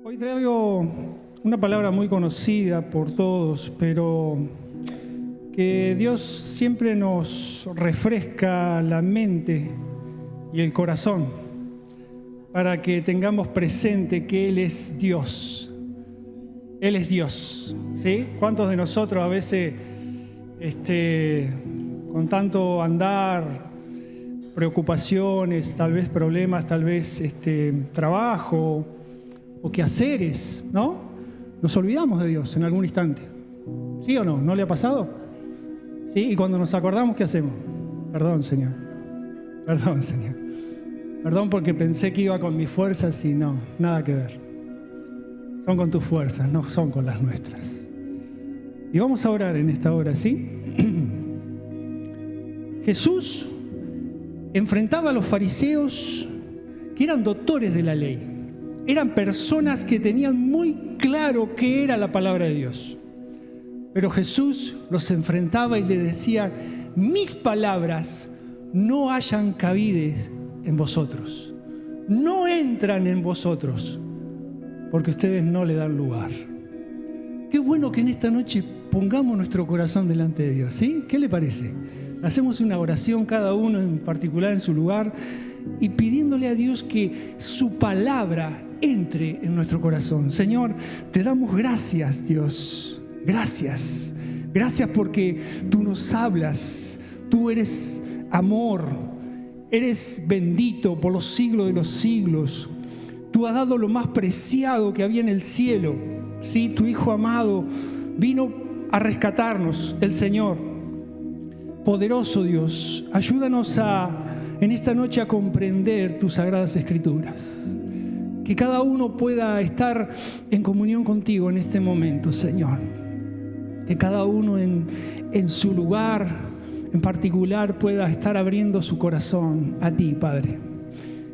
Hoy traigo una palabra muy conocida por todos, pero que Dios siempre nos refresca la mente y el corazón para que tengamos presente que Él es Dios. Él es Dios, ¿sí? ¿Cuántos de nosotros a veces, con tanto andar, preocupaciones, tal vez problemas, tal vez trabajo o quehaceres, ¿no? Nos olvidamos de Dios en algún instante. ¿Sí o no? ¿No le ha pasado? ¿Sí? Y cuando nos acordamos, ¿qué hacemos? Perdón, Señor. Perdón, Señor. Perdón porque pensé que iba con mis fuerzas y no, nada que ver. Son con tus fuerzas, no son con las nuestras. Y vamos a orar en esta hora, ¿sí? Jesús enfrentaba a los fariseos que eran doctores de la ley. Eran personas que tenían muy claro qué era la palabra de Dios. Pero Jesús los enfrentaba y le decía: mis palabras no hallan cabida en vosotros. No entran en vosotros, porque ustedes no le dan lugar. Qué bueno que en esta noche pongamos nuestro corazón delante de Dios, ¿sí? ¿Qué le parece? Hacemos una oración cada uno en particular en su lugar y pidiéndole a Dios que su palabra entre en nuestro corazón. Señor, te damos gracias, Dios. Gracias. Gracias porque tú nos hablas. Tú eres amor. Eres bendito por los siglos de los siglos. Tú has dado lo más preciado que había en el cielo. Sí, tu Hijo amado vino a rescatarnos, el Señor. Poderoso Dios, ayúdanos en esta noche a comprender tus sagradas escrituras. Que cada uno pueda estar en comunión contigo en este momento, Señor. Que cada uno en su lugar en particular pueda estar abriendo su corazón a ti, Padre.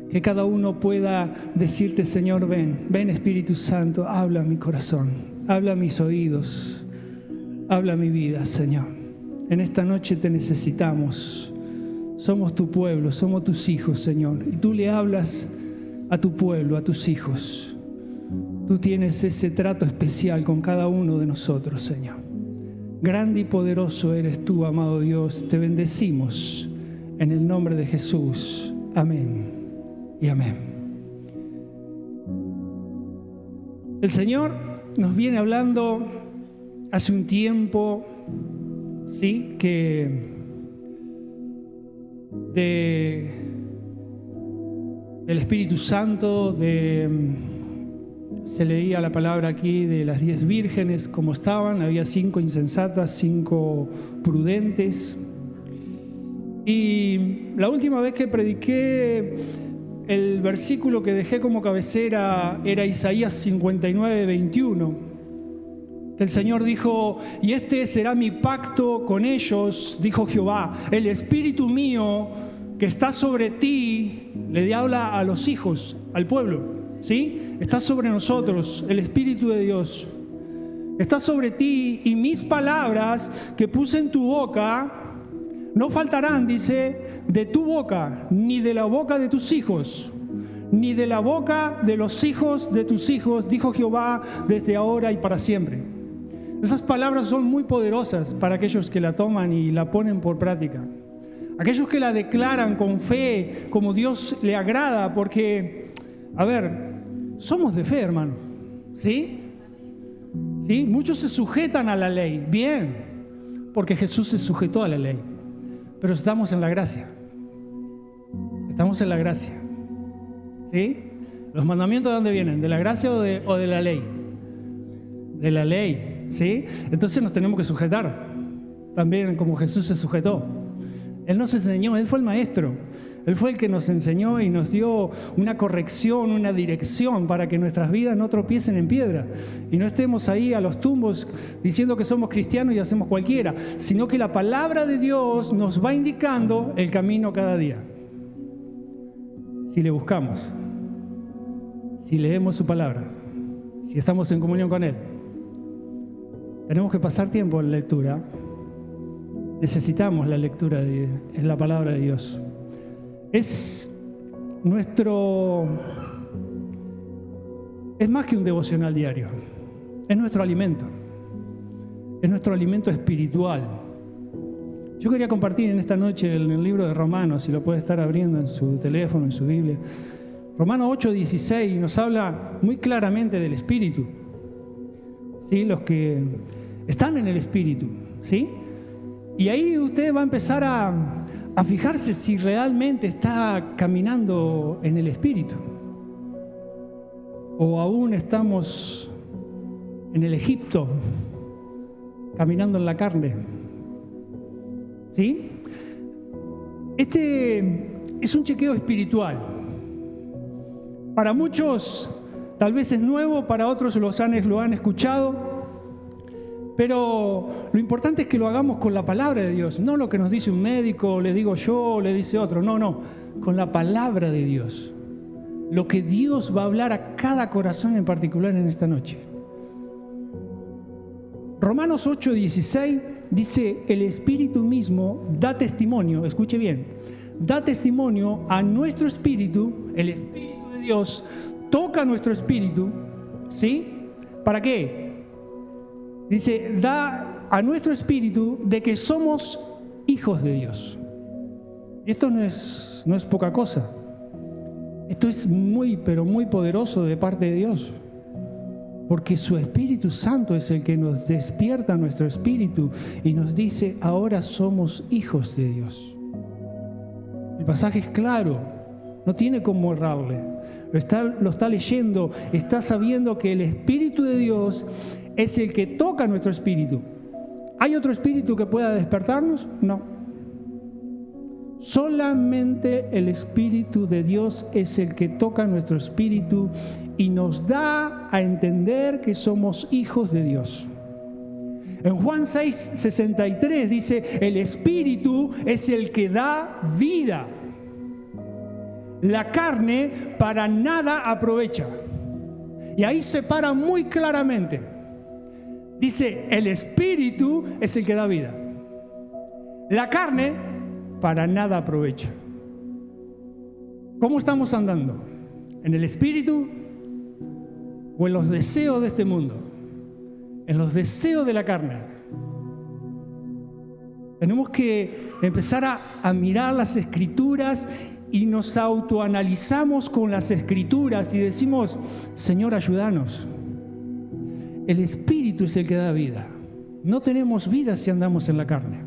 Que cada uno pueda decirte: Señor, ven Espíritu Santo, habla a mi corazón, habla a mis oídos, habla a mi vida, Señor. En esta noche te necesitamos. Somos tu pueblo, somos tus hijos, Señor. Y tú le hablas a tu pueblo, a tus hijos. Tú tienes ese trato especial con cada uno de nosotros, Señor. Grande y poderoso eres tú, amado Dios. Te bendecimos en el nombre de Jesús. Amén y amén. El Señor nos viene hablando hace un tiempo, ¿sí? Del Espíritu Santo, se leía la palabra aquí de las 10 vírgenes, como estaban. Había 5 insensatas, 5 prudentes. Y la última vez que prediqué, el versículo que dejé como cabecera era Isaías 59, 21. El Señor dijo: y este será mi pacto con ellos, dijo Jehová, el Espíritu mío que está sobre ti. Le habla a los hijos, al pueblo, ¿sí? Está sobre nosotros, el Espíritu de Dios. Está sobre ti, y mis palabras que puse en tu boca no faltarán, dice, de tu boca, ni de la boca de tus hijos, ni de la boca de los hijos de tus hijos, dijo Jehová, desde ahora y para siempre. Esas palabras son muy poderosas para aquellos que la toman y la ponen por práctica. Aquellos que la declaran con fe, como Dios le agrada, porque, somos de fe, hermano, ¿sí? ¿Sí? Muchos se sujetan a la ley, bien, porque Jesús se sujetó a la ley, pero estamos en la gracia. Estamos en la gracia, ¿sí? ¿Los mandamientos de dónde vienen? ¿De la gracia o de la ley? De la ley, ¿sí? Entonces nos tenemos que sujetar, también como Jesús se sujetó. Él nos enseñó, Él fue el maestro. Él fue el que nos enseñó y nos dio una corrección, una dirección para que nuestras vidas no tropiecen en piedra y no estemos ahí a los tumbos diciendo que somos cristianos y hacemos cualquiera, sino que la palabra de Dios nos va indicando el camino cada día. Si le buscamos, si leemos su palabra, si estamos en comunión con Él. Tenemos que pasar tiempo en la lectura. Necesitamos la lectura de la palabra de Dios. Es nuestro es más que un devocional diario. Es nuestro alimento. Es nuestro alimento espiritual. Yo quería compartir en esta noche en el libro de Romanos, si lo puede estar abriendo en su teléfono, en su Biblia. Romanos 8:16 nos habla muy claramente del Espíritu. ¿Sí? Los que están en el Espíritu, ¿sí? Y ahí usted va a empezar a fijarse si realmente está caminando en el Espíritu. O aún estamos en el Egipto, caminando en la carne. ¿Sí? Este es un chequeo espiritual. Para muchos tal vez es nuevo, para otros lo han escuchado. Pero lo importante es que lo hagamos con la palabra de Dios, no lo que nos dice un médico, le digo yo, le dice otro. No, con la palabra de Dios. Lo que Dios va a hablar a cada corazón en particular en esta noche. Romanos 8:16 dice: el Espíritu mismo da testimonio, escuche bien, da testimonio a nuestro espíritu, el Espíritu de Dios toca nuestro espíritu, ¿sí? ¿Para qué? Dice, da a nuestro espíritu de que somos hijos de Dios. Y esto no es poca cosa. Esto es muy, pero muy poderoso de parte de Dios. Porque su Espíritu Santo es el que nos despierta nuestro espíritu y nos dice, ahora somos hijos de Dios. El pasaje es claro, no tiene cómo errarle. Lo está leyendo, está sabiendo que el Espíritu de Dios es el que toca nuestro espíritu. ¿Hay otro espíritu que pueda despertarnos? No. Solamente el Espíritu de Dios es el que toca nuestro espíritu y nos da a entender que somos hijos de Dios. En Juan 6:63 dice, el Espíritu es el que da vida. La carne para nada aprovecha. Y ahí separa muy claramente. Dice, el Espíritu es el que da vida. La carne para nada aprovecha. ¿Cómo estamos andando? ¿En el Espíritu o en los deseos de este mundo? En los deseos de la carne. Tenemos que empezar a mirar las Escrituras y nos autoanalizamos con las Escrituras y decimos, Señor, ayúdanos. El Espíritu es el que da vida. No tenemos vida si andamos en la carne.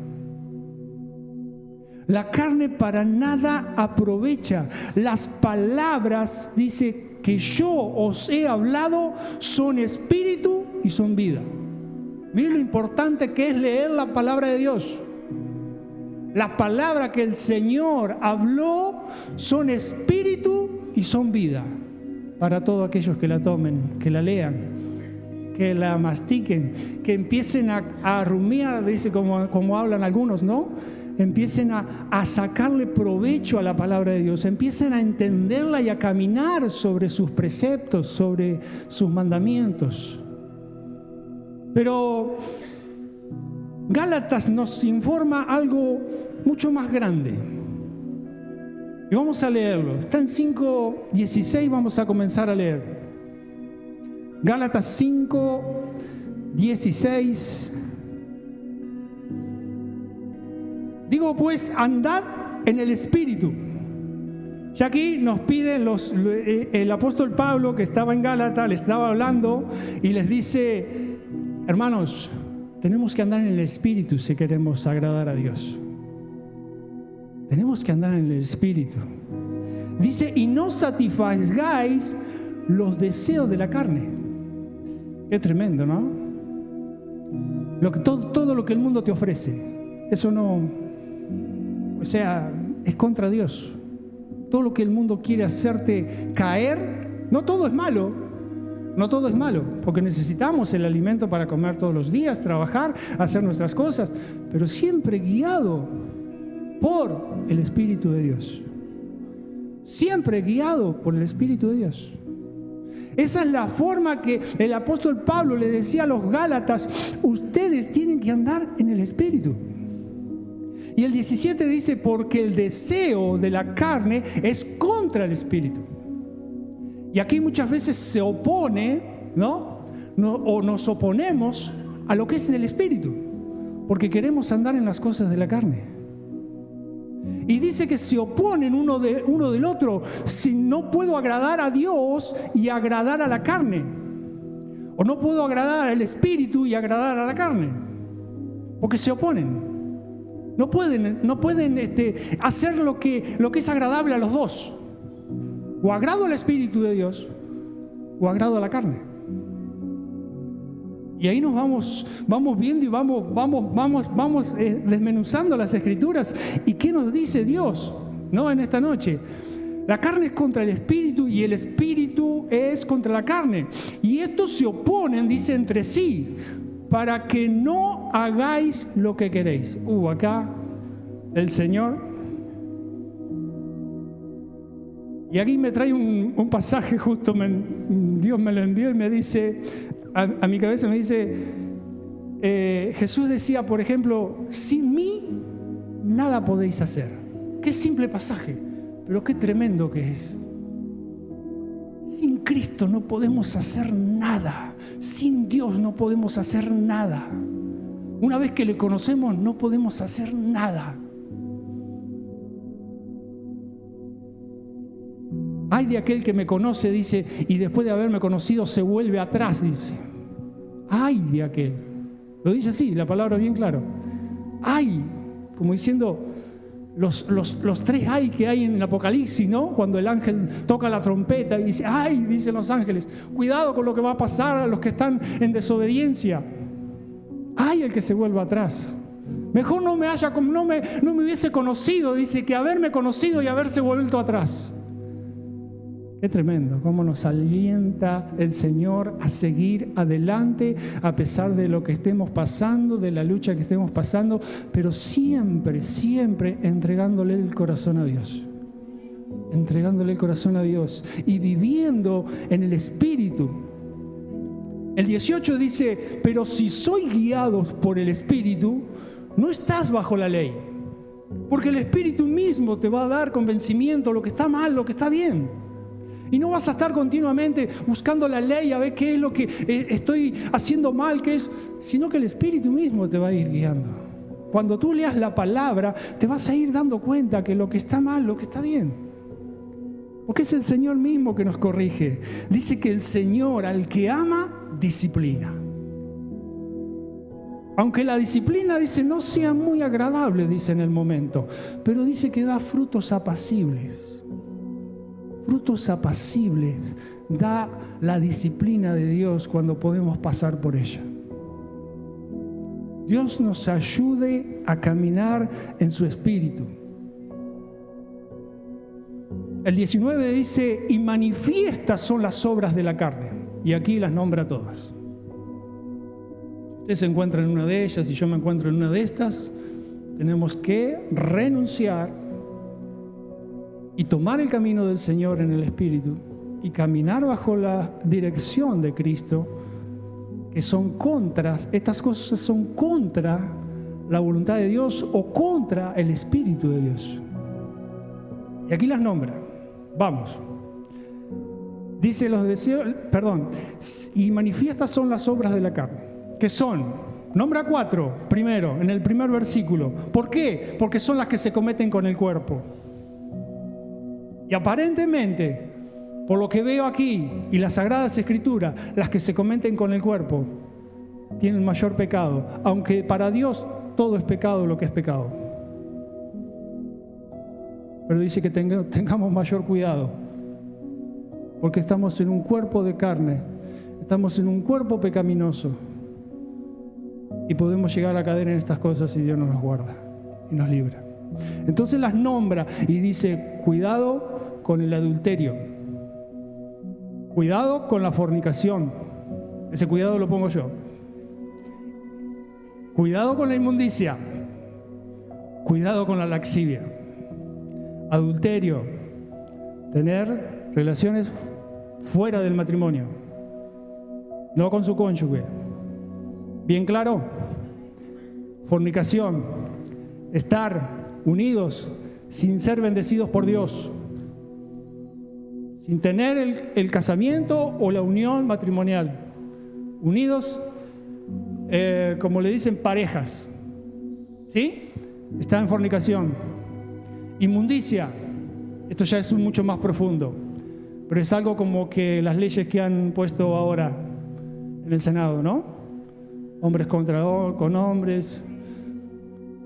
La carne para nada aprovecha. Las palabras, dice, que yo os he hablado son espíritu y son vida. Miren lo importante que es leer la palabra de Dios. La palabra que el Señor habló son espíritu y son vida. Para todos aquellos que la tomen, que la lean, que la mastiquen, que empiecen a rumiar, dice como hablan algunos, ¿no? Empiecen a sacarle provecho a la palabra de Dios, empiecen a entenderla y a caminar sobre sus preceptos, sobre sus mandamientos. Pero Gálatas nos informa algo mucho más grande. Y vamos a leerlo. Está en 5:16, vamos a comenzar a leer. Gálatas 5:16. Digo pues, andad en el Espíritu. Ya aquí nos piden el apóstol Pablo, que estaba en Gálatas, le estaba hablando y les dice, hermanos, tenemos que andar en el Espíritu si queremos agradar a Dios. Tenemos que andar en el Espíritu. Dice, y no satisfagáis los deseos de la carne. Qué tremendo, ¿no? Todo lo que el mundo te ofrece, eso no, o sea, es contra Dios. Todo lo que el mundo quiere hacerte caer, no todo es malo, porque necesitamos el alimento para comer todos los días, trabajar, hacer nuestras cosas, pero siempre guiado por el Espíritu de Dios. Siempre guiado por el Espíritu de Dios. Esa es la forma que el apóstol Pablo le decía a los Gálatas, ustedes tienen que andar en el Espíritu. Y el 17 dice, porque el deseo de la carne es contra el Espíritu. Y aquí muchas veces se opone, ¿no? O nos oponemos a lo que es del Espíritu, porque queremos andar en las cosas de la carne. Y dice que se oponen uno del otro. Si no puedo agradar a Dios y agradar a la carne, o no puedo agradar al Espíritu y agradar a la carne, porque se oponen. No pueden hacer lo que es agradable a los dos. O agrado al Espíritu de Dios, o agrado a la carne. Y ahí nos vamos viendo y vamos desmenuzando las Escrituras. ¿Y qué nos dice Dios, no, en esta noche? La carne es contra el Espíritu y el Espíritu es contra la carne. Y estos se oponen, dice, entre sí, para que no hagáis lo que queréis. Acá el Señor. Y aquí me trae un pasaje justo, Dios me lo envió y me dice, a mi cabeza me dice, Jesús decía, por ejemplo, sin mí nada podéis hacer. Qué simple pasaje, pero qué tremendo que es. Sin Cristo no podemos hacer nada. Sin Dios no podemos hacer nada. Una vez que le conocemos no podemos hacer nada. Ay de aquel que me conoce, dice, y después de haberme conocido se vuelve atrás, dice. Ay de aquel. Lo dice así, la palabra bien claro. Ay, como diciendo los tres ay que hay en el Apocalipsis, ¿no? Cuando el ángel toca la trompeta y dice, ay, dicen los ángeles, cuidado con lo que va a pasar a los que están en desobediencia. Ay, el que se vuelva atrás. Mejor no me hubiese conocido, dice, que haberme conocido y haberse vuelto atrás. Qué tremendo, cómo nos alienta el Señor a seguir adelante a pesar de lo que estemos pasando, de la lucha que estemos pasando, pero siempre, siempre entregándole el corazón a Dios. Entregándole el corazón a Dios y viviendo en el Espíritu. El 18 dice, pero si sois guiados por el Espíritu, no estás bajo la ley. Porque el Espíritu mismo te va a dar convencimiento, lo que está mal, lo que está bien. Y no vas a estar continuamente buscando la ley a ver qué es lo que estoy haciendo mal, qué es, sino que el Espíritu mismo te va a ir guiando. Cuando tú leas la palabra, te vas a ir dando cuenta que lo que está mal, lo que está bien. Porque es el Señor mismo que nos corrige. Dice que el Señor al que ama, disciplina. Aunque la disciplina, dice, no sea muy agradable, dice en el momento, pero dice que da frutos apacibles. Frutos apacibles da la disciplina de Dios cuando podemos pasar por ella. Dios nos ayude a caminar en su Espíritu. El 19 dice, y manifiestas son las obras de la carne. Y aquí las nombra todas. Usted se encuentra en una de ellas y yo me encuentro en una de estas. Tenemos que renunciar y tomar el camino del Señor en el Espíritu y caminar bajo la dirección de Cristo, que son contras, estas cosas son contra la voluntad de Dios o contra el Espíritu de Dios. Y aquí las nombra. Vamos. Dice los deseos, y manifiestas son las obras de la carne, que son, nombra 4, primero, en el primer versículo. ¿Por qué? Porque son las que se cometen con el cuerpo. Y aparentemente, por lo que veo aquí y las Sagradas Escrituras, las que se cometen con el cuerpo tienen mayor pecado, aunque para Dios todo es pecado lo que es pecado. Pero dice que tengamos mayor cuidado, porque estamos en un cuerpo de carne, estamos en un cuerpo pecaminoso y podemos llegar a caer en estas cosas si Dios no nos guarda y nos libra. Entonces las nombra y dice, cuidado con el adulterio, cuidado con la fornicación, ese cuidado lo pongo yo, cuidado con la inmundicia, cuidado con la laxivia, adulterio, tener relaciones fuera del matrimonio, no con su cónyuge, bien claro, fornicación, estar unidos sin ser bendecidos por Dios, sin tener el casamiento o la unión matrimonial. Unidos, como le dicen, parejas. ¿Sí? Está en fornicación. Inmundicia. Esto ya es mucho más profundo. Pero es algo como que las leyes que han puesto ahora en el Senado, ¿no? Hombres con hombres.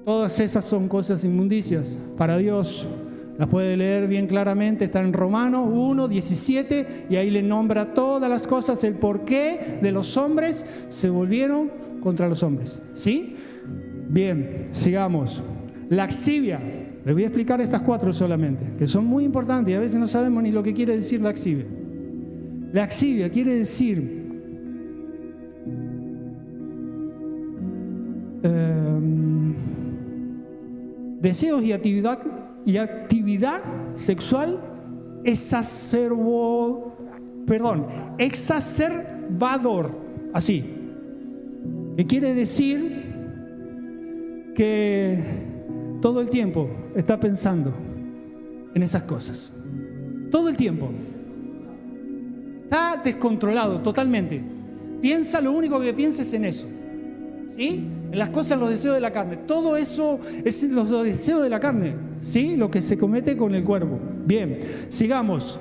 Todas esas son cosas inmundicias para Dios. Las puede leer bien claramente, está en Romanos 1, 17, y ahí le nombra todas las cosas, el porqué de los hombres se volvieron contra los hombres. ¿Sí? Bien, sigamos. Laxivia. Les voy a explicar estas 4 solamente, que son muy importantes y a veces no sabemos ni lo que quiere decir laxivia. Laxivia quiere decir deseos y actividad sexual exacerbador, así. Que quiere decir que todo el tiempo está pensando en esas cosas. Todo el tiempo. Está descontrolado totalmente. Piensa, lo único que piensa es en eso. ¿Sí? En las cosas, los deseos de la carne. Todo eso es los deseos de la carne. ¿Sí? Lo que se comete con el cuerpo. Bien, sigamos.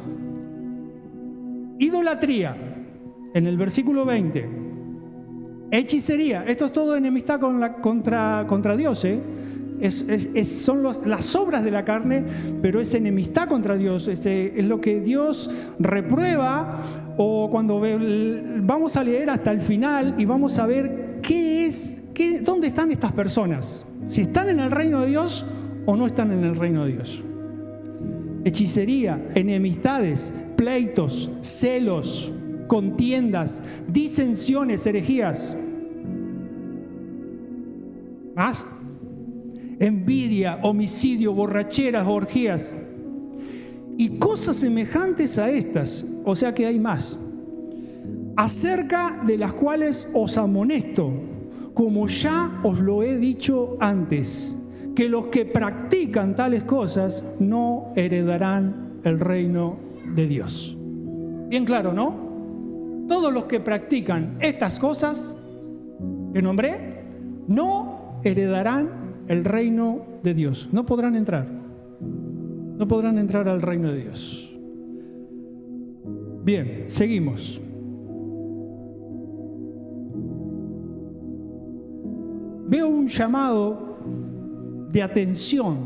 Idolatría. En el versículo 20. Hechicería. Esto es todo enemistad contra Dios, ¿eh? Son las obras de la carne, pero es enemistad contra Dios. Es lo que Dios reprueba. O cuando vamos a leer hasta el final y vamos a ver dónde están estas personas, si están en el reino de Dios o no están en el reino de Dios. Hechicería, enemistades, pleitos, celos, contiendas, disensiones, herejías. ¿Más? Envidia, homicidio, borracheras, orgías y cosas semejantes a estas. O sea que hay más, acerca de las cuales os amonesto, como ya os lo he dicho antes, que los que practican tales cosas no heredarán el reino de Dios. Bien claro, ¿no? Todos los que practican estas cosas que nombré no heredarán el reino de Dios. No podrán entrar. No podrán entrar al reino de Dios. Bien, seguimos. Veo un llamado de atención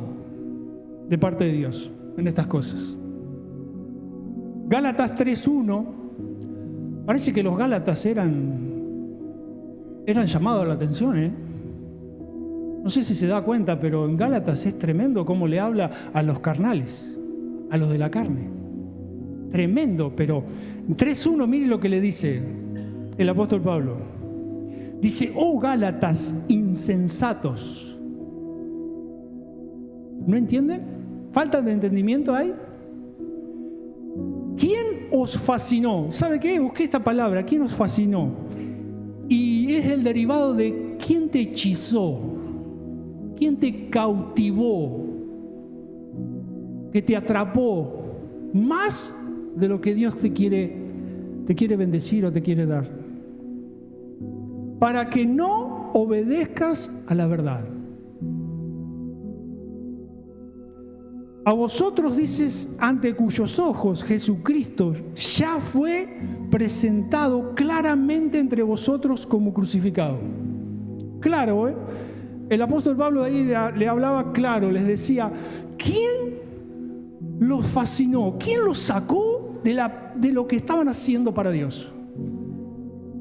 de parte de Dios en estas cosas. Gálatas 3:1. Parece que los Gálatas eran llamados a la atención, ¿eh? No sé si se da cuenta, pero en Gálatas es tremendo cómo le habla a los carnales, a los de la carne. Tremendo, pero en 3:1 mire lo que le dice el apóstol Pablo. Dice: oh Gálatas insensatos. ¿No entienden? ¿Falta de entendimiento hay? ¿Quién os fascinó? ¿Sabe qué? Busqué esta palabra. ¿Quién os fascinó? Y es el derivado de ¿quién te hechizó? ¿Quién te cautivó? Que te atrapó más de lo que Dios te quiere bendecir o te quiere dar, para que no obedezcas a la verdad. A vosotros, dices, ante cuyos ojos Jesucristo ya fue presentado claramente entre vosotros como crucificado. Claro, ¿eh? El apóstol Pablo ahí le hablaba claro, les decía: ¿quién los fascinó? ¿Quién los sacó de lo que estaban haciendo para Dios?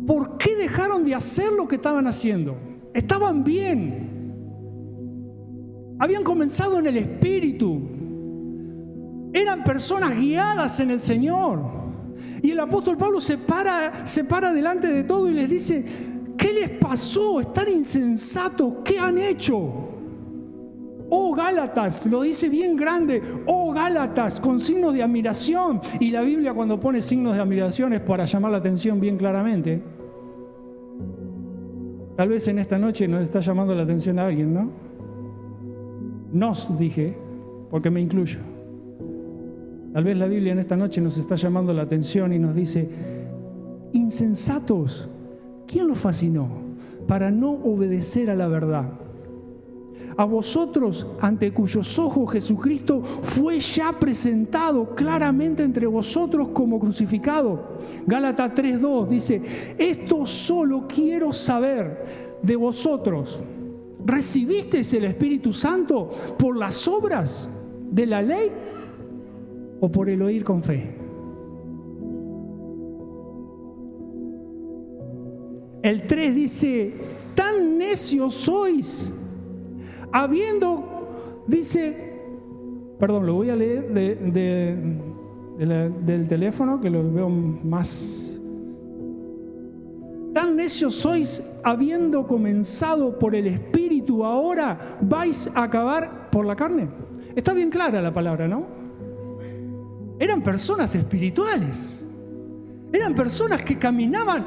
¿Por qué dejaron de hacer lo que estaban haciendo? Estaban bien. Habían comenzado en el Espíritu. Eran personas guiadas en el Señor. Y el apóstol Pablo se para delante de todo y les dice: ¿qué les pasó? Están insensatos. ¿Qué han hecho? Oh Gálatas, lo dice bien grande. Oh Gálatas, con signos de admiración. Y la Biblia, cuando pone signos de admiración, es para llamar la atención bien claramente. Tal vez en esta noche nos está llamando la atención a alguien, ¿no? Nos dije, porque me incluyo. Tal vez la Biblia en esta noche nos está llamando la atención y nos dice: insensatos, ¿quién los fascinó para no obedecer a la verdad? A vosotros, ante cuyos ojos Jesucristo fue ya presentado claramente entre vosotros como crucificado. Gálatas 3:2 dice: esto solo quiero saber de vosotros. ¿Recibisteis el Espíritu Santo por las obras de la ley o por el oír con fe? El 3 dice: tan necios sois, lo voy a leer del teléfono, que lo veo más. Tan necios sois, habiendo comenzado por el Espíritu, ahora vais a acabar por la carne. Está bien clara la palabra, ¿no? Eran personas espirituales. Eran personas que caminaban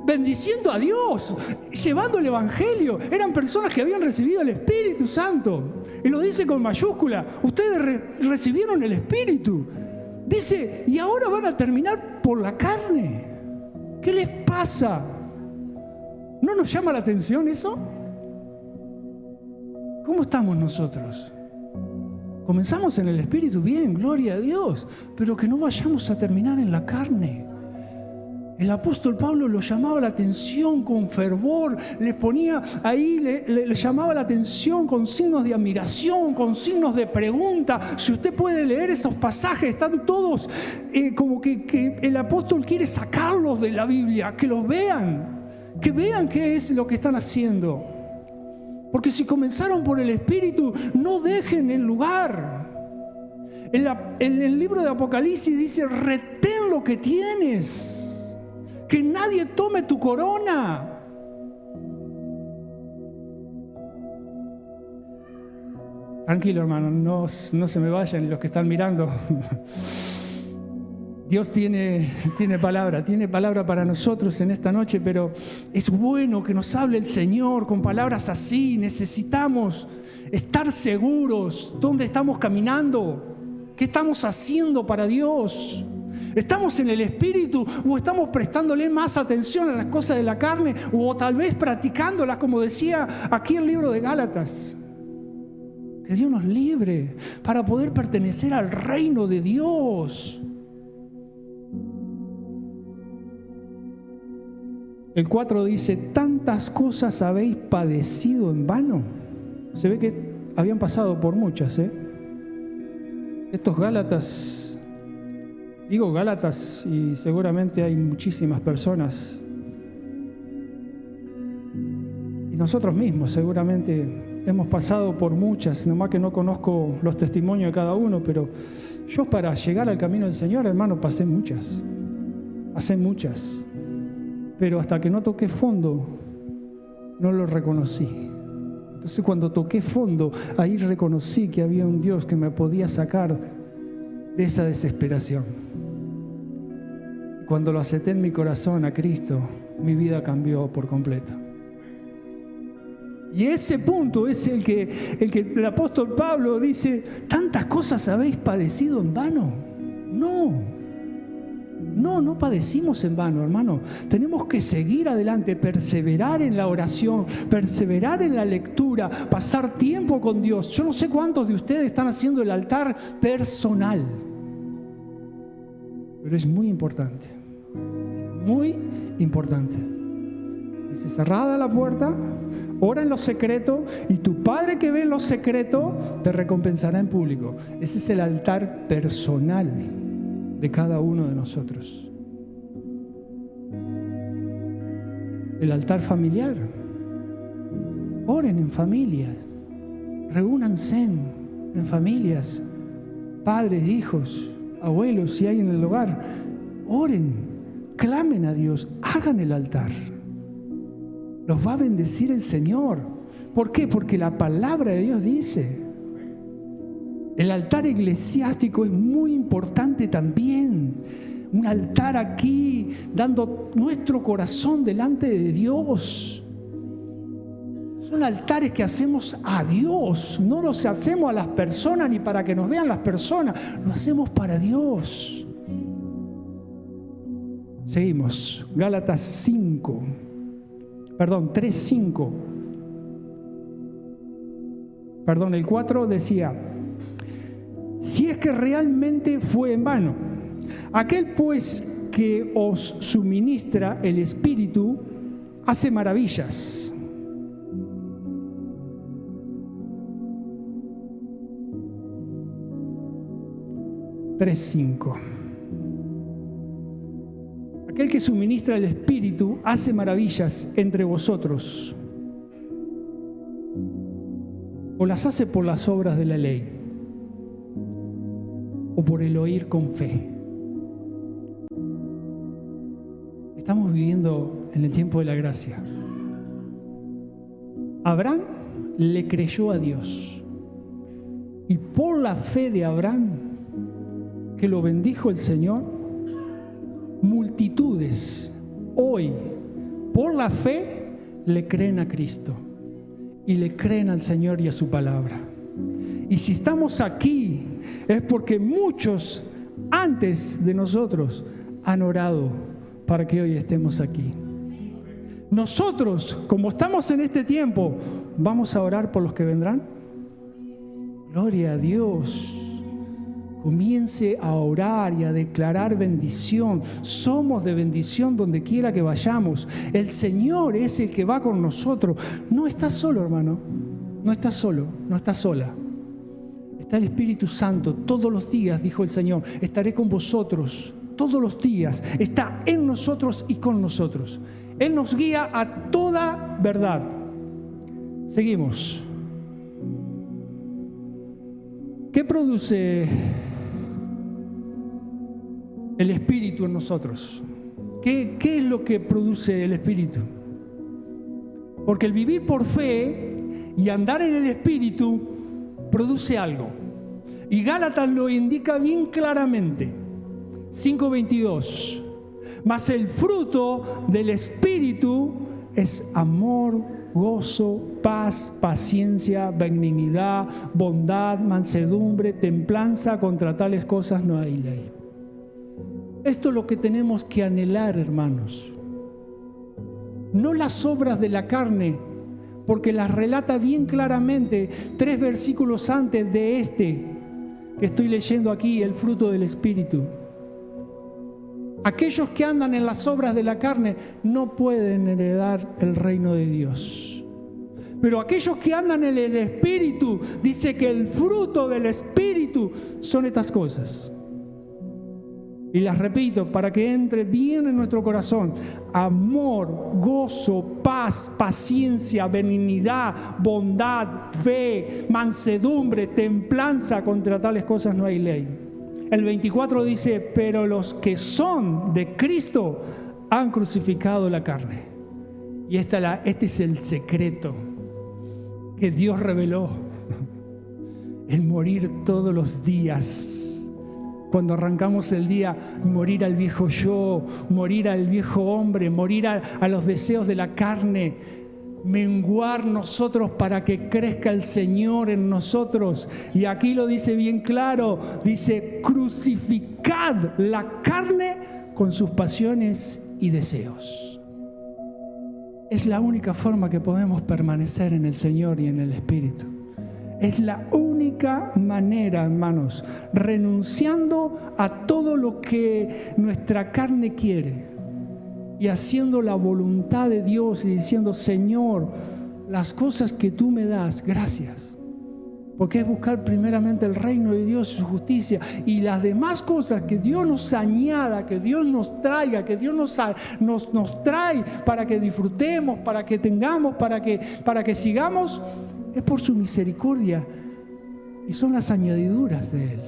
bendiciendo a Dios, llevando el Evangelio. Eran personas que habían recibido el Espíritu Santo. Y lo dice con mayúscula: ustedes recibieron el Espíritu. Dice: y ahora van a terminar por la carne. ¿Qué les pasa? ¿No nos llama la atención eso? ¿Cómo estamos nosotros? Comenzamos en el Espíritu, bien, gloria a Dios, pero que no vayamos a terminar en la carne. El apóstol Pablo lo llamaba la atención con fervor, le ponía ahí, le llamaba la atención con signos de admiración, con signos de pregunta. Si usted puede leer esos pasajes, están todos como que el apóstol quiere sacarlos de la Biblia, que los vean, qué es lo que están haciendo. Porque si comenzaron por el Espíritu, no dejen el lugar. En el libro de Apocalipsis dice: retén lo que tienes. Que nadie tome tu corona. Tranquilo, hermano, no se me vayan los que están mirando. Dios tiene palabra para nosotros en esta noche, pero es bueno que nos hable el Señor con palabras así. Necesitamos estar seguros dónde estamos caminando, qué estamos haciendo para Dios. ¿Estamos en el Espíritu o estamos prestándole más atención a las cosas de la carne, o tal vez practicándolas, como decía aquí el libro de Gálatas? Que Dios nos libre para poder pertenecer al reino de Dios. El 4 dice: tantas cosas habéis padecido en vano. Se ve que habían pasado por muchas, Estos Gálatas, digo Gálatas, y seguramente hay muchísimas personas, y nosotros mismos seguramente hemos pasado por muchas, nomás que no conozco los testimonios de cada uno, pero yo, para llegar al camino del Señor, hermano, pasé muchas, pero hasta que no toqué fondo no lo reconocí. Entonces, cuando toqué fondo, ahí reconocí que había un Dios que me podía sacar de esa desesperación. Cuando lo acepté en mi corazón a Cristo, mi vida cambió por completo. Y ese punto es el que el apóstol Pablo dice: ¿tantas cosas habéis padecido en vano? No padecimos en vano, hermano. Tenemos que seguir adelante, perseverar en la oración, perseverar en la lectura, pasar tiempo con Dios. Yo no sé cuántos de ustedes están haciendo el altar personal, pero es muy importante. Muy importante. Dice: cerrada la puerta, ora en lo secreto, y tu Padre que ve en lo secreto te recompensará en público. Ese es el altar personal de cada uno de nosotros. El altar familiar. Oren en familias, reúnanse en familias, padres, hijos, abuelos, si hay en el hogar. Oren, clamen a Dios, hagan el altar. Los va a bendecir el Señor. ¿Por qué? Porque la palabra de Dios dice. El altar eclesiástico es muy importante también. Un altar aquí, dando nuestro corazón delante de Dios. Son altares que hacemos a Dios. No los hacemos a las personas ni para que nos vean las personas. Lo hacemos para Dios. Seguimos. Gálatas 3:5. El 4 decía: si es que realmente fue en vano, aquel pues que os suministra el Espíritu hace maravillas. 3:5. Aquel que suministra el Espíritu hace maravillas entre vosotros. O las hace por las obras de la ley, o por el oír con fe. Estamos viviendo en el tiempo de la gracia. Abraham le creyó a Dios, y por la fe de Abraham, que lo bendijo el Señor, multitudes hoy, por la fe, le creen a Cristo y le creen al Señor y a su palabra. Y si estamos aquí, es porque muchos antes de nosotros han orado para que hoy estemos aquí. Nosotros, como estamos en este tiempo, ¿vamos a orar por los que vendrán? Gloria a Dios. Comience a orar y a declarar bendición. Somos de bendición donde quiera que vayamos. El Señor es el que va con nosotros. No estás solo, hermano. No estás solo, no estás sola. Está el Espíritu Santo. Todos los días, dijo el Señor, estaré con vosotros. Todos los días. Está en nosotros y con nosotros. Él nos guía a toda verdad. Seguimos. ¿Qué produce el Espíritu en nosotros? ¿Qué es lo que produce el Espíritu? Porque el vivir por fe y andar en el Espíritu produce algo. Y Gálatas lo indica bien claramente. 5:22. Mas el fruto del Espíritu es amor, gozo, paz, paciencia, benignidad, bondad, mansedumbre, templanza. Contra tales cosas no hay ley. Esto es lo que tenemos que anhelar, hermanos. No las obras de la carne, porque las relata bien claramente 3 versículos antes de este que estoy leyendo aquí, el fruto del Espíritu. Aquellos que andan en las obras de la carne no pueden heredar el reino de Dios. Pero aquellos que andan en el Espíritu, dice que el fruto del Espíritu son estas cosas. Y las repito para que entre bien en nuestro corazón: amor, gozo, paz, paciencia, benignidad, bondad, fe, mansedumbre, templanza. Contra tales cosas no hay ley. El 24 dice: pero los que son de Cristo han crucificado la carne. Y este es el secreto que Dios reveló: el morir todos los días. Cuando arrancamos el día, morir al viejo yo, morir al viejo hombre, morir a los deseos de la carne, menguar nosotros para que crezca el Señor en nosotros. Y aquí lo dice bien claro, dice: crucificad la carne con sus pasiones y deseos. Es la única forma que podemos permanecer en el Señor y en el Espíritu. Es la única manera, hermanos, renunciando a todo lo que nuestra carne quiere y haciendo la voluntad de Dios y diciendo: Señor, las cosas que tú me das, gracias. Porque es buscar primeramente el reino de Dios y su justicia, y las demás cosas que Dios nos añada, que Dios nos traiga, que Dios nos trae para que disfrutemos, para que tengamos, para que sigamos, es por su misericordia, y son las añadiduras de Él.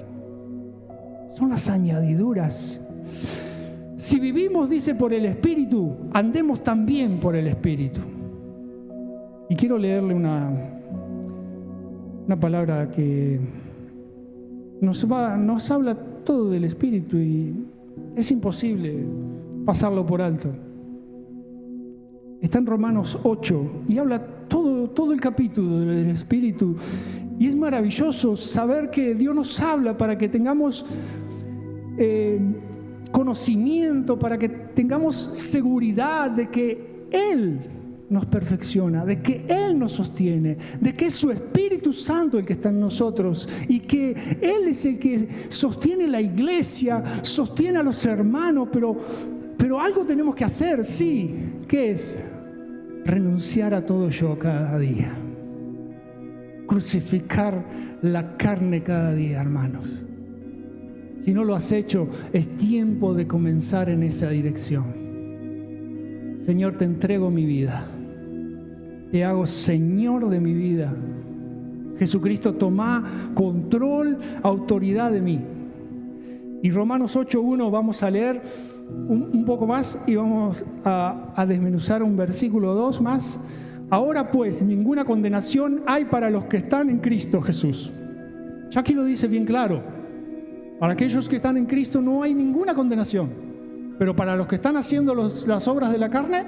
Son las añadiduras. Si vivimos, dice, por el Espíritu, andemos también por el Espíritu. Y quiero leerle una palabra que nos habla todo del Espíritu y es imposible pasarlo por alto. Está en Romanos 8 y habla todo todo el capítulo del Espíritu. Y es maravilloso saber que Dios nos habla para que tengamos conocimiento, para que tengamos seguridad de que Él nos perfecciona, de que Él nos sostiene, de que es su Espíritu Santo el que está en nosotros y que Él es el que sostiene la iglesia, sostiene a los hermanos, pero algo tenemos que hacer, sí. ¿Qué es? Renunciar a todo yo cada día. Crucificar la carne cada día, hermanos. Si no lo has hecho, es tiempo de comenzar en esa dirección. Señor, te entrego mi vida. Te hago Señor de mi vida. Jesucristo, toma control, autoridad de mí. Y Romanos 8:1 vamos a leer un poco más y vamos a desmenuzar un versículo 2 más. Ahora pues, ninguna condenación hay para los que están en Cristo Jesús. Ya aquí lo dice bien claro. Para aquellos que están en Cristo no hay ninguna condenación. Pero para los que están haciendo las obras de la carne,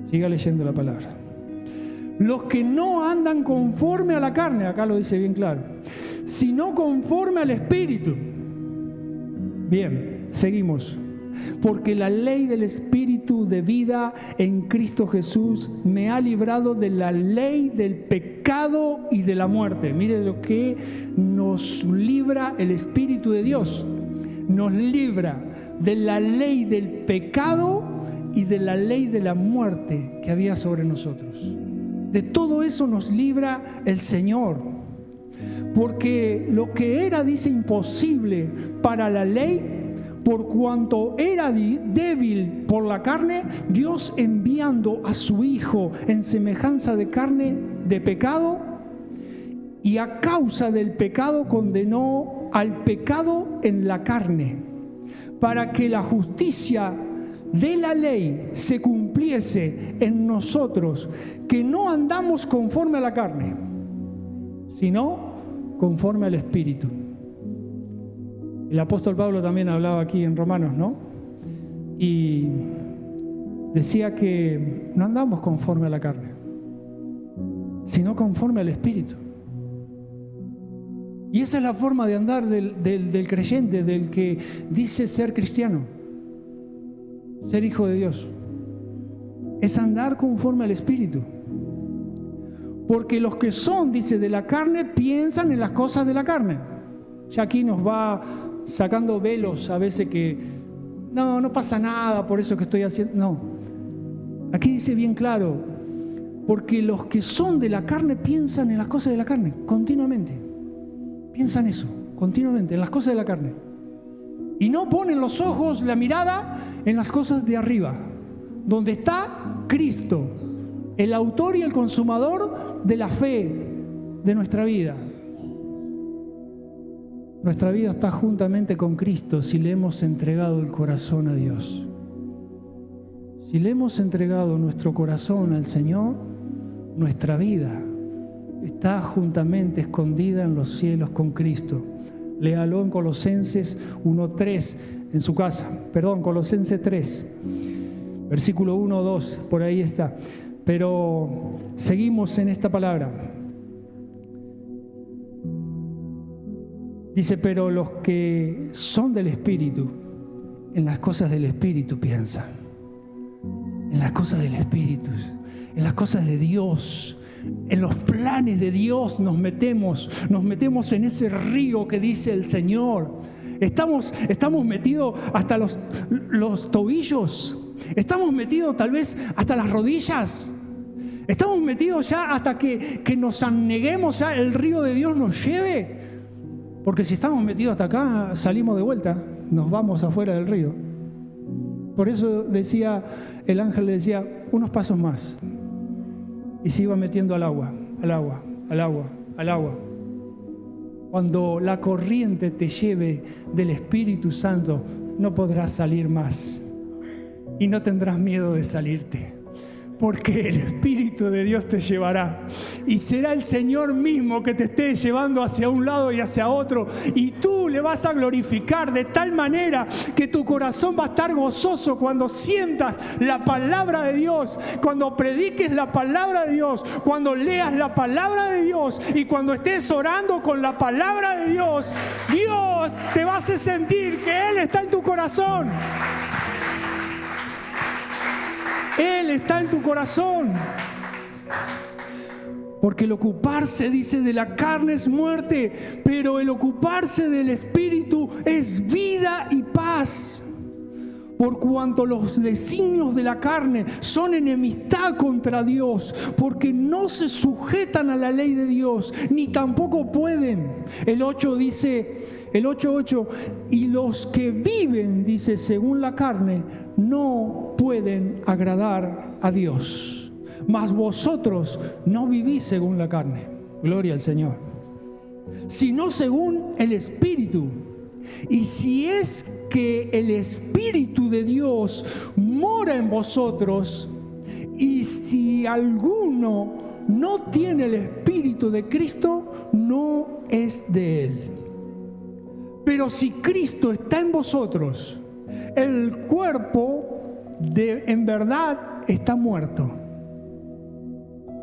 siga leyendo la palabra. Los que no andan conforme a la carne, acá lo dice bien claro, sino conforme al Espíritu. Bien, seguimos. Porque la ley del Espíritu de vida en Cristo Jesús me ha librado de la ley del pecado y de la muerte. Mire lo que nos libra el Espíritu de Dios. Nos libra de la ley del pecado y de la ley de la muerte que había sobre nosotros. De todo eso nos libra el Señor. Porque lo que era, dice, imposible para la ley, por cuanto era débil por la carne, Dios enviando a su Hijo en semejanza de carne de pecado, y a causa del pecado condenó al pecado en la carne, para que la justicia de la ley se cumpliese en nosotros, que no andamos conforme a la carne, sino conforme al Espíritu. El apóstol Pablo también hablaba aquí en Romanos, ¿no? Y decía que no andamos conforme a la carne, sino conforme al Espíritu. Y esa es la forma de andar del creyente, del que dice ser cristiano, ser hijo de Dios. Es andar conforme al Espíritu. Porque los que son, dice, de la carne, piensan en las cosas de la carne. Ya aquí nos va sacando velos a veces que no pasa nada por eso que estoy haciendo. No, aquí dice bien claro, porque los que son de la carne piensan en las cosas de la carne continuamente. Piensan eso continuamente, en las cosas de la carne, y no ponen los ojos, la mirada en las cosas de arriba, donde está Cristo, el autor y el consumador de la fe de nuestra vida. Nuestra vida está juntamente con Cristo si le hemos entregado el corazón a Dios. Si le hemos entregado nuestro corazón al Señor, nuestra vida está juntamente escondida en los cielos con Cristo. Léalo en Colosenses 1:3 en su casa. Colosenses 3, versículo 1-2, por ahí está. Pero seguimos en esta palabra. Dice, pero los que son del Espíritu, en las cosas del Espíritu piensan. En las cosas del Espíritu, en las cosas de Dios, en los planes de Dios nos metemos en ese río que dice el Señor. Estamos metidos hasta los tobillos, estamos metidos tal vez hasta las rodillas, estamos metidos ya hasta que nos aneguemos, ya el río de Dios nos lleve. Porque si estamos metidos hasta acá, salimos de vuelta, nos vamos afuera del río. Por eso decía, el ángel le decía, unos pasos más. Y se iba metiendo al agua, al agua, al agua, al agua. Cuando la corriente te lleve del Espíritu Santo, no podrás salir más. Y no tendrás miedo de salirte. Porque el Espíritu Espíritu de Dios te llevará. Y será el Señor mismo que te esté llevando hacia un lado y hacia otro. Y tú le vas a glorificar de tal manera que tu corazón va a estar gozoso cuando sientas la palabra de Dios, cuando prediques la palabra de Dios, cuando leas la palabra de Dios y cuando estés orando con la palabra de Dios. Dios te va a hacer sentir que Él está en tu corazón. Él está en tu corazón. Porque el ocuparse, dice, de la carne es muerte, pero el ocuparse del Espíritu es vida y paz. Por cuanto los designios de la carne son enemistad contra Dios, porque no se sujetan a la ley de Dios, ni tampoco pueden. El 8 dice, el 8:8, y los que viven, dice, según la carne, no pueden agradar a Dios. Mas vosotros no vivís según la carne, gloria al Señor, sino según el Espíritu. Y si es que el Espíritu de Dios mora en vosotros, y si alguno no tiene el Espíritu de Cristo, no es de Él. Pero si Cristo está en vosotros, el cuerpo en verdad está muerto.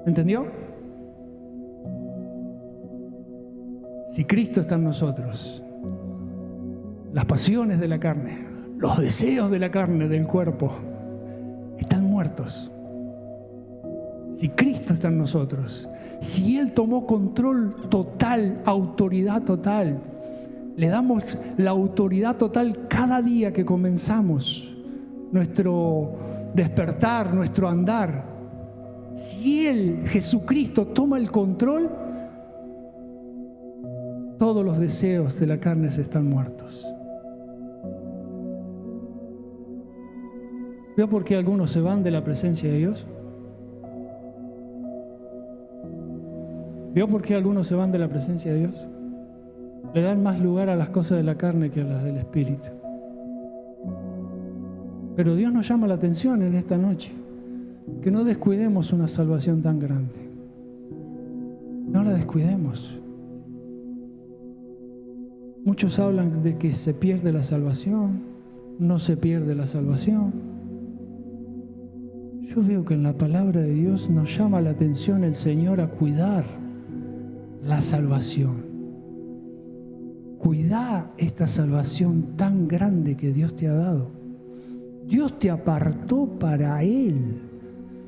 ¿Entendió? Si Cristo está en nosotros, las pasiones de la carne, los deseos de la carne, del cuerpo, están muertos. Si Cristo está en nosotros, si Él tomó control total, autoridad total, le damos la autoridad total cada día que comenzamos nuestro despertar, nuestro andar. Si Él, Jesucristo, toma el control, todos los deseos de la carne están muertos. ¿Veo por qué algunos se van de la presencia de Dios? ¿Veo por qué algunos se van de la presencia de Dios? Le dan más lugar a las cosas de la carne que a las del Espíritu. Pero Dios nos llama la atención en esta noche, que no descuidemos una salvación tan grande. No la descuidemos. Muchos hablan de que se pierde la salvación. No se pierde la salvación. Yo veo que en la palabra de Dios nos llama la atención el Señor a cuidar la salvación. Cuidá esta salvación tan grande que Dios te ha dado. Dios te apartó para Él.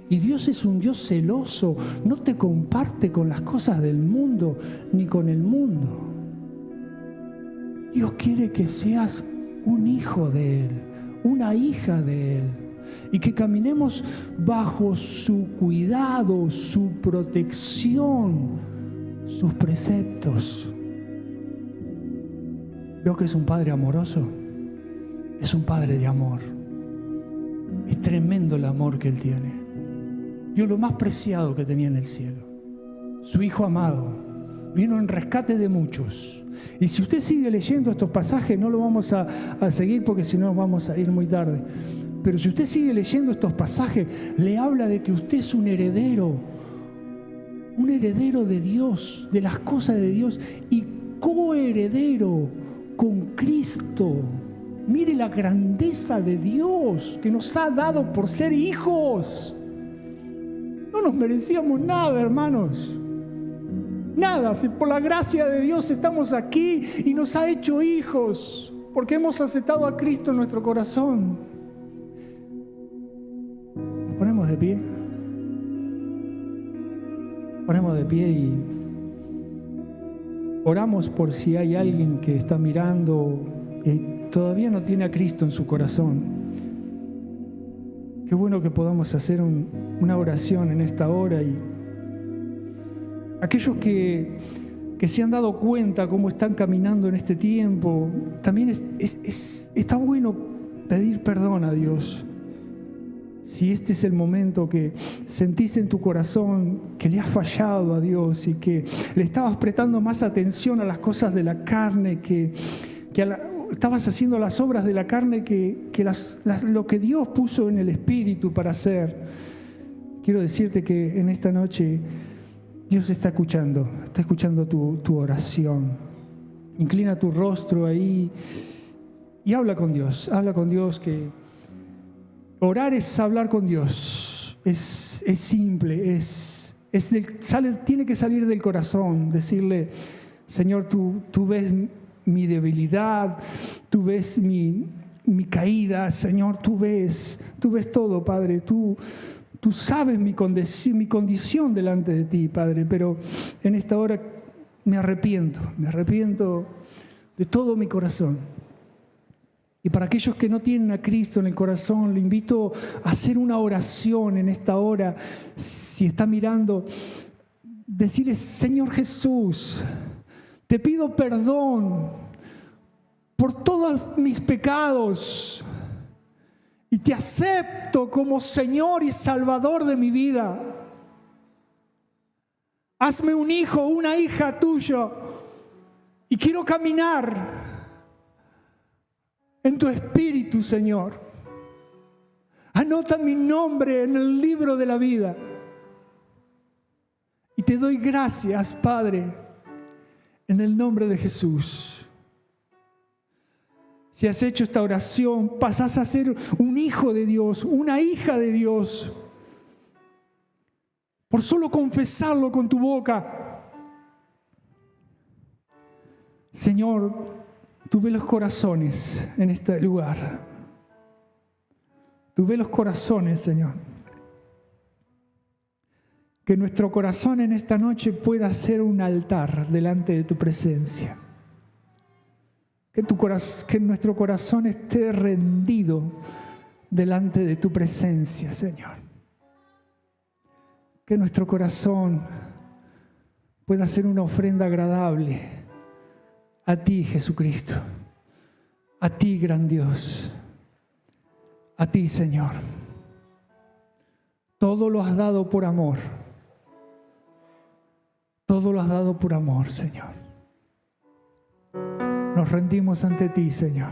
Y Dios es un Dios celoso. No te comparte con las cosas del mundo ni con el mundo. Dios quiere que seas un hijo de Él, una hija de Él. Y que caminemos bajo su cuidado, su protección, sus preceptos. Veo que es un Padre amoroso. Es un Padre de amor. Es tremendo el amor que Él tiene. Dio lo más preciado que tenía en el cielo. Su Hijo amado vino en rescate de muchos. Y si usted sigue leyendo estos pasajes, no lo vamos a seguir porque si no vamos a ir muy tarde. Pero si usted sigue leyendo estos pasajes, le habla de que usted es un heredero de Dios, de las cosas de Dios, y coheredero con Cristo. Mire la grandeza de Dios que nos ha dado por ser hijos. No nos merecíamos nada, hermanos. Nada, si por la gracia de Dios estamos aquí y nos ha hecho hijos, porque hemos aceptado a Cristo en nuestro corazón. Nos ponemos de pie. Ponemos de pie y oramos por si hay alguien que está mirando y todavía no tiene a Cristo en su corazón. Qué bueno que podamos hacer una oración en esta hora. Y aquellos que se han dado cuenta cómo están caminando en este tiempo, también está bueno pedir perdón a Dios. Si este es el momento que sentís en tu corazón que le has fallado a Dios y que le estabas prestando más atención a las cosas de la carne, estabas haciendo las obras de la carne que lo que Dios puso en el Espíritu para hacer. quiero decirte que en esta noche Dios está escuchando tu oración. Inclina tu rostro ahí y habla con Dios, que orar es hablar con Dios, es simple, tiene que salir del corazón, decirle: Señor, tú ves mi debilidad, tú ves mi caída, Señor, tú ves todo, Padre, tú sabes mi condición delante de ti, Padre, pero en esta hora me arrepiento de todo mi corazón. Y para aquellos que no tienen a Cristo en el corazón, le invito a hacer una oración en esta hora. Si está mirando, decirle: Señor Jesús, te pido perdón por todos mis pecados y te acepto como Señor y Salvador de mi vida. Hazme un hijo, una hija tuya, y quiero caminar en tu espíritu, Señor. Anota mi nombre en el libro de la vida. Y te doy gracias, Padre, en el nombre de Jesús. Si has hecho esta oración, pasás a ser un hijo de Dios, una hija de Dios, por solo confesarlo con tu boca. Señor, tú ves los corazones en este lugar. Tú ves los corazones, Señor. Que nuestro corazón en esta noche pueda ser un altar delante de tu presencia. Que nuestro corazón esté rendido delante de tu presencia, Señor. Que nuestro corazón pueda ser una ofrenda agradable a ti, Jesucristo, a ti, gran Dios, a ti, Señor. Todo lo has dado por amor. Todo lo has dado por amor, Señor. Nos rendimos ante ti, Señor.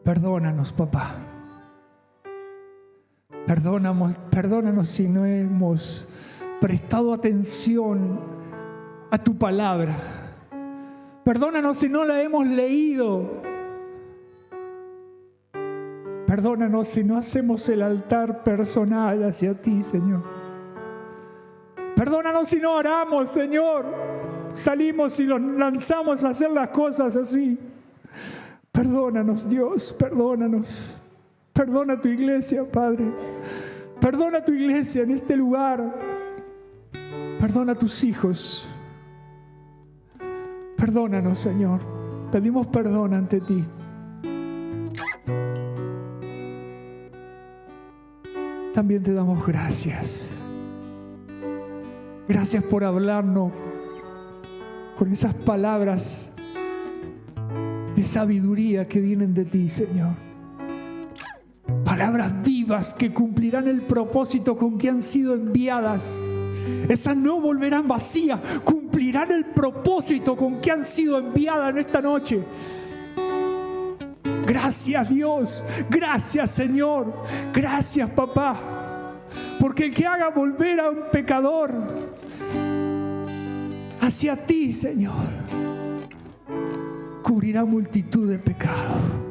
Perdónanos, papá. Perdónanos si no hemos prestado atención a tu palabra. Perdónanos si no la hemos leído. Perdónanos si no hacemos el altar personal hacia ti, Señor. Perdónanos si no oramos, Señor. Salimos y nos lanzamos a hacer las cosas así. Perdónanos, Dios, perdónanos. Perdona tu iglesia, Padre. Perdona tu iglesia en este lugar. Perdona a tus hijos. Perdónanos, Señor. Pedimos perdón ante ti. También te damos gracias. Gracias por hablarnos con esas palabras de sabiduría que vienen de ti, Señor. Palabras vivas que cumplirán el propósito con que han sido enviadas. Esas no volverán vacías, cumplirán el propósito con que han sido enviadas en esta noche. Gracias, Dios. Gracias, Señor. Gracias, papá. Porque el que haga volver a un pecador hacia ti, Señor, cubrirá multitud de pecados.